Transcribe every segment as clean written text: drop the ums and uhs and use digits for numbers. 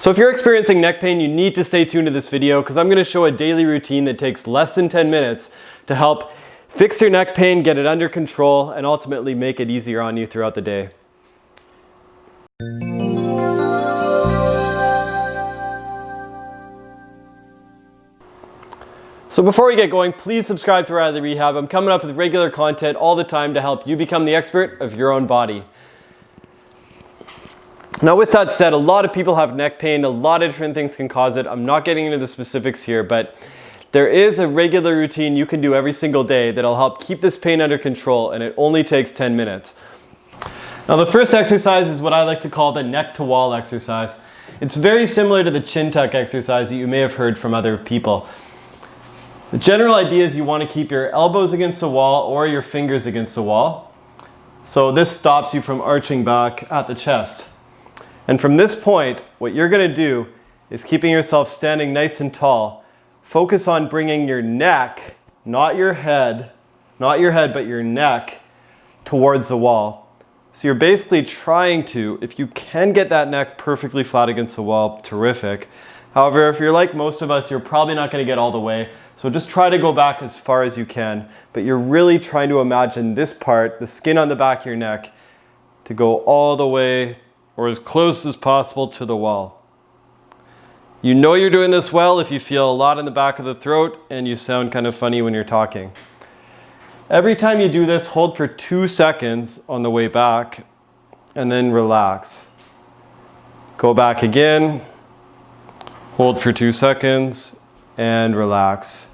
So if you're experiencing neck pain, you need to stay tuned to this video because I'm going to show a daily routine that takes less than 10 minutes to help fix your neck pain, get it under control, and ultimately make it easier on you throughout the day. So before we get going, please subscribe to RyleyRehab. I'm coming up with regular content all the time to help you become the expert of your own body. Now with that said, a lot of people have neck pain, a lot of different things can cause it. I'm not getting into the specifics here, but there is a regular routine you can do every single day that'll help keep this pain under control, and it only takes 10 minutes. Now the first exercise is what I like to call the neck to wall exercise. It's very similar to the chin tuck exercise that you may have heard from other people. The general idea is you want to keep your elbows against the wall or your fingers against the wall. So this stops you from arching back at the chest. And from this point, what you're going to do is keeping yourself standing nice and tall. Focus on bringing your neck, not your head, but your neck towards the wall. So you're basically trying to, if you can get that neck perfectly flat against the wall, terrific. However, if you're like most of us, you're probably not going to get all the way. So just try to go back as far as you can. But you're really trying to imagine this part, the skin on the back of your neck, to go all the way or as close as possible to the wall. You know you're doing this well if you feel a lot in the back of the throat and you sound kind of funny when you're talking. Every time you do this, hold for 2 seconds on the way back and then relax. Go back again. Hold for 2 seconds and relax.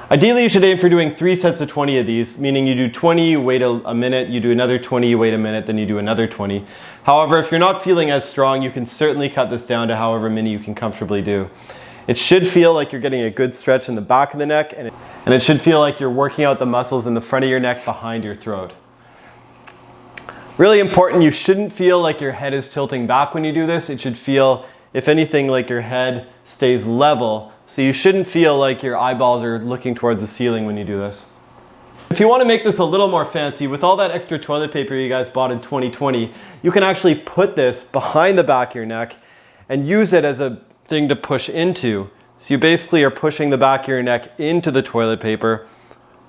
Ideally, you should aim for doing 3 sets of 20 of these, meaning you do 20, you wait a minute, you do another 20, you wait a minute, then you do another 20. However, if you're not feeling as strong, you can certainly cut this down to however many you can comfortably do. It should feel like you're getting a good stretch in the back of the neck, and it should feel like you're working out the muscles in the front of your neck behind your throat. Really important, you shouldn't feel like your head is tilting back when you do this. It should feel, if anything, like your head stays level. So you shouldn't feel like your eyeballs are looking towards the ceiling when you do this. If you want to make this a little more fancy, with all that extra toilet paper you guys bought in 2020, you can actually put this behind the back of your neck and use it as a thing to push into. So you basically are pushing the back of your neck into the toilet paper,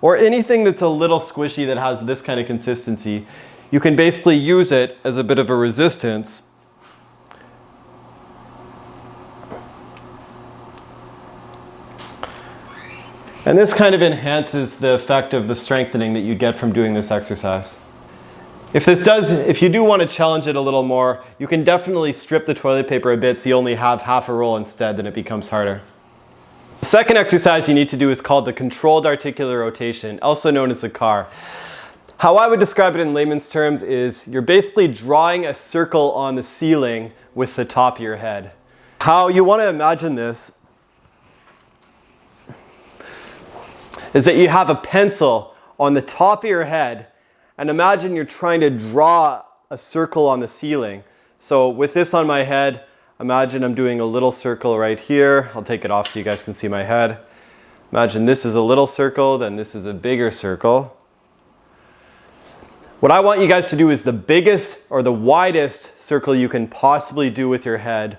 or anything that's a little squishy that has this kind of consistency. You can basically use it as a bit of a resistance. And this kind of enhances the effect of the strengthening that you get from doing this exercise. If you do want to challenge it a little more, you can definitely strip the toilet paper a bit so you only have half a roll instead, then it becomes harder. The second exercise you need to do is called the controlled articular rotation, also known as the CAR. How I would describe it in layman's terms is you're basically drawing a circle on the ceiling with the top of your head. How you want to imagine this is that you have a pencil on the top of your head, and imagine you're trying to draw a circle on the ceiling. So with this on my head, imagine I'm doing a little circle right here. I'll take it off so you guys can see my head. Imagine this is a little circle, then this is a bigger circle. What I want you guys to do is the biggest or the widest circle you can possibly do with your head,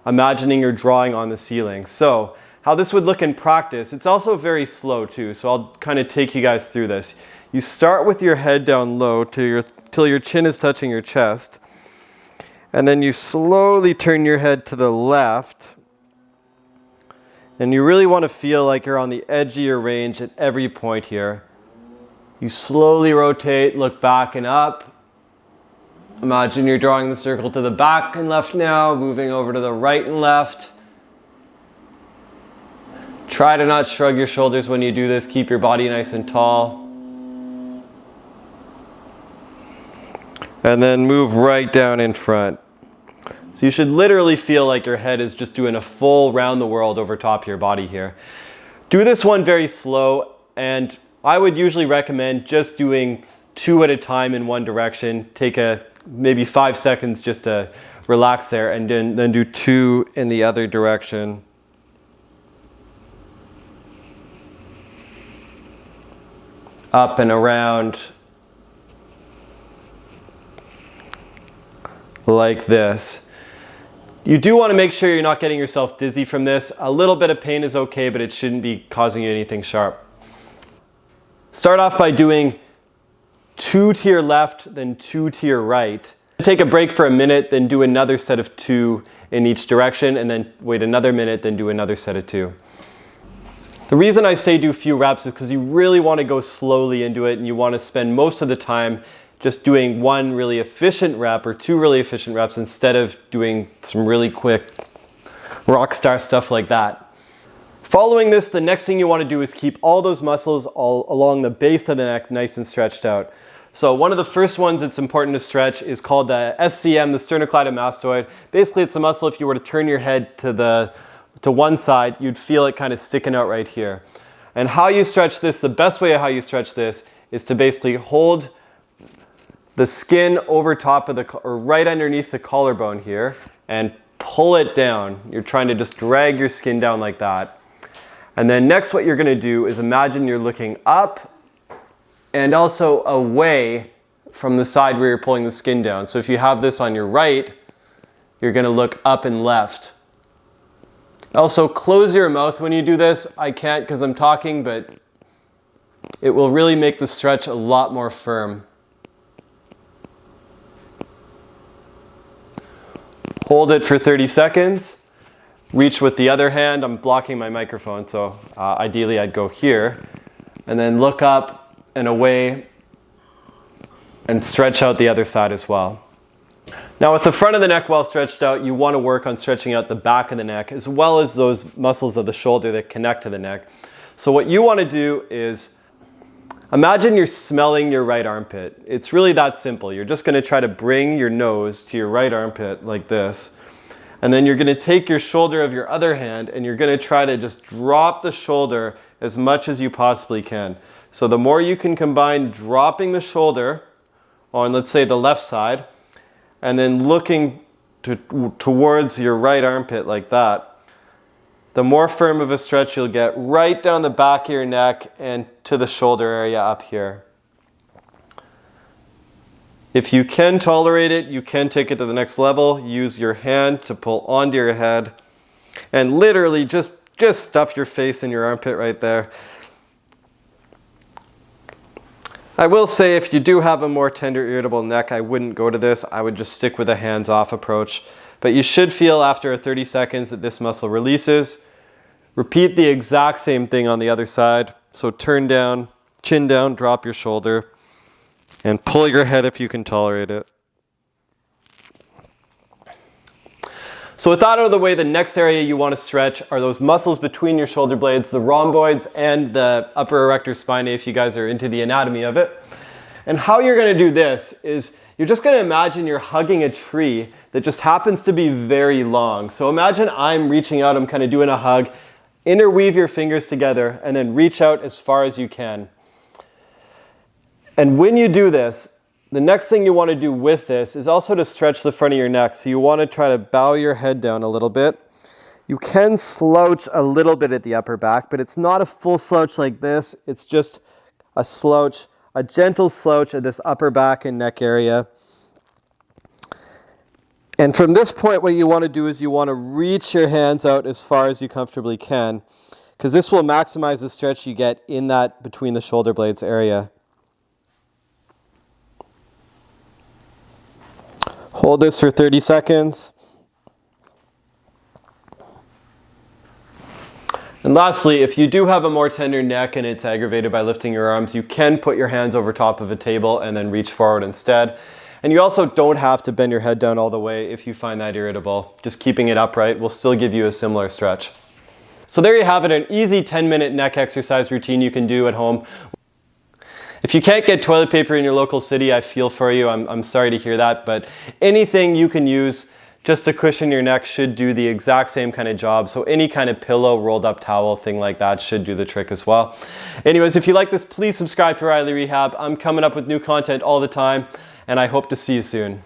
imagining you're drawing on the ceiling. So how this would look in practice, it's also very slow too, so I'll kind of take you guys through this. You start with your head down low till your chin is touching your chest, and then you slowly turn your head to the left, and you really want to feel like you're on the edge of your range at every point here. You slowly rotate, look back and up. Imagine you're drawing the circle to the back and left now, moving over to the right and left. Try to not shrug your shoulders when you do this. Keep your body nice and tall. And then move right down in front. So you should literally feel like your head is just doing a full round the world over top of your body here. Do this one very slow, and I would usually recommend just doing 2 at a time in one direction. Take maybe 5 seconds just to relax there, and then do 2 in the other direction. Up and around like this. You do want to make sure you're not getting yourself dizzy from this. A little bit of pain is okay, but it shouldn't be causing you anything sharp. Start off by doing 2 to your left, then 2 to your right. Take a break for a minute, then do another set of 2 in each direction, and then wait another minute, then do another set of 2. The reason I say do few reps is because you really want to go slowly into it, and you want to spend most of the time just doing 1 really efficient rep or 2 really efficient reps instead of doing some really quick rock star stuff like that. Following this, the next thing you want to do is keep all those muscles all along the base of the neck nice and stretched out. So one of the first ones that's important to stretch is called the SCM, the sternocleidomastoid. Basically, it's a muscle if you were to turn your head to one side, you'd feel it kind of sticking out right here. And how you stretch this, the best way of how you stretch this is to basically hold the skin over top of or right underneath the collarbone here and pull it down. You're trying to just drag your skin down like that. And then next what you're going to do is imagine you're looking up and also away from the side where you're pulling the skin down. So if you have this on your right, you're going to look up and left. Also close your mouth when you do this. I can't because I'm talking, but it will really make the stretch a lot more firm. Hold it for 30 seconds. Reach with the other hand. I'm blocking my microphone, so ideally I'd go here. And then look up and away and stretch out the other side as well. Now with the front of the neck well stretched out, you want to work on stretching out the back of the neck as well as those muscles of the shoulder that connect to the neck. So what you want to do is imagine you're smelling your right armpit. It's really that simple. You're just going to try to bring your nose to your right armpit like this. And then you're going to take your shoulder of your other hand and you're going to try to just drop the shoulder as much as you possibly can. So the more you can combine dropping the shoulder on, let's say, the left side, and then looking towards your right armpit like that, the more firm of a stretch you'll get right down the back of your neck and to the shoulder area up here. If you can tolerate it, you can take it to the next level. Use your hand to pull onto your head and literally just stuff your face in your armpit right there. I will say if you do have a more tender, irritable neck, I wouldn't go to this. I would just stick with a hands-off approach. But you should feel after 30 seconds that this muscle releases. Repeat the exact same thing on the other side. So turn down, chin down, drop your shoulder, and pull your head if you can tolerate it. So with that out of the way, the next area you want to stretch are those muscles between your shoulder blades, the rhomboids and the upper erector spinae, if you guys are into the anatomy of it. And how you're going to do this is you're just going to imagine you're hugging a tree that just happens to be very long. So imagine I'm reaching out, I'm kind of doing a hug. Interweave your fingers together and then reach out as far as you can. And when you do this, the next thing you want to do with this is also to stretch the front of your neck. So you want to try to bow your head down a little bit. You can slouch a little bit at the upper back, but it's not a full slouch like this. It's just a slouch, a gentle slouch at this upper back and neck area. And from this point, what you want to do is you want to reach your hands out as far as you comfortably can, because this will maximize the stretch you get in that between the shoulder blades area. Hold this for 30 seconds. And lastly, if you do have a more tender neck and it's aggravated by lifting your arms, you can put your hands over top of a table and then reach forward instead. And you also don't have to bend your head down all the way if you find that irritable. Just keeping it upright will still give you a similar stretch. So there you have it, an easy 10-minute neck exercise routine you can do at home. If you can't get toilet paper in your local city, I feel for you. I'm sorry to hear that, but anything you can use just to cushion your neck should do the exact same kind of job. So any kind of pillow, rolled up towel, thing like that should do the trick as well. Anyways, if you like this, please subscribe to Riley Rehab. I'm coming up with new content all the time, and I hope to see you soon.